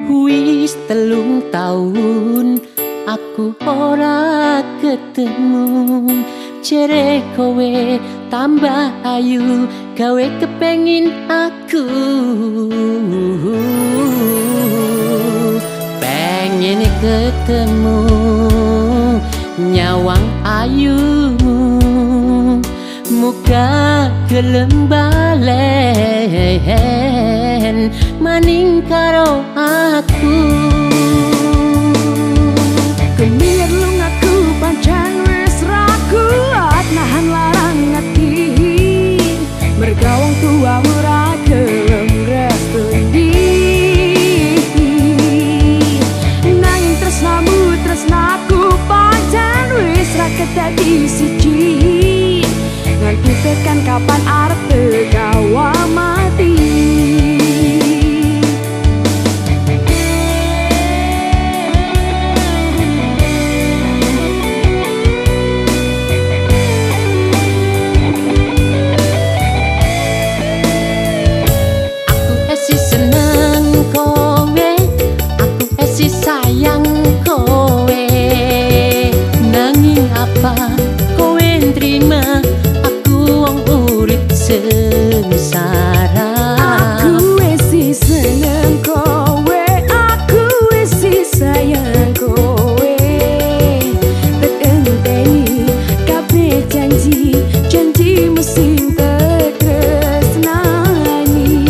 Wis 3 taun aku ora ketemu, jere kowe tambah ayu gawe kepengin aku. Pengen ketemu nyawang ayumu, muka gelem balen maning karo aku. Kemir lungaku pancen wis ra kuat nahan larang ati, merga wong tuamu ra gelem ngrestuni. Nanging tresnaku pancen wis ra kedadi siji, nganti tekan kapan arep tegawa mati. Kowe nrima aku wong urip sengsara. Aku wis seneng kowe, aku wis sayang kowe. Tak enteni kabeh janjimu sing tak tresnani.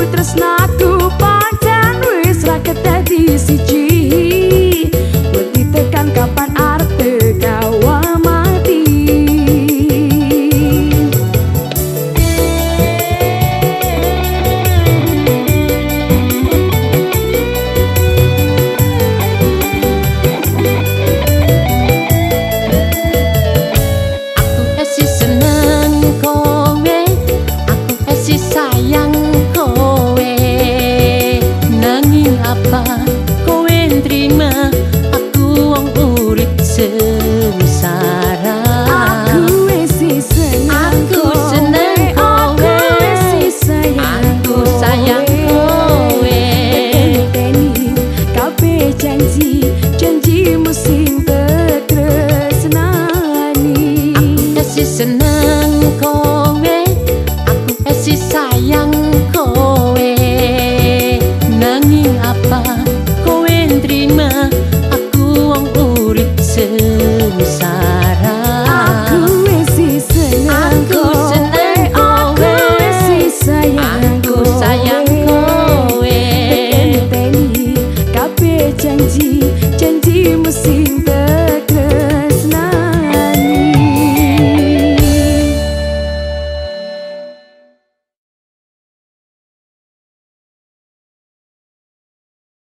Tresnaku pancen wis ra kedadi siji, wedi tekan kapan arep tegawa mati. Aku esi seneng kowe, aku esi sayang kowe. Kowe nrima aku wong urip sengsara. Aku wis seneng kowe, aku wis sayang kowe. Enteni kabeh janjimu sing tak tresnani. Aku esi seneng kowe, aku esi sayang kowe. Nanging kowe nrima aku wong urip sengsara. Aku wis seneng kowe, aku wis sayang kowe. Enteni kabeh janjimu sing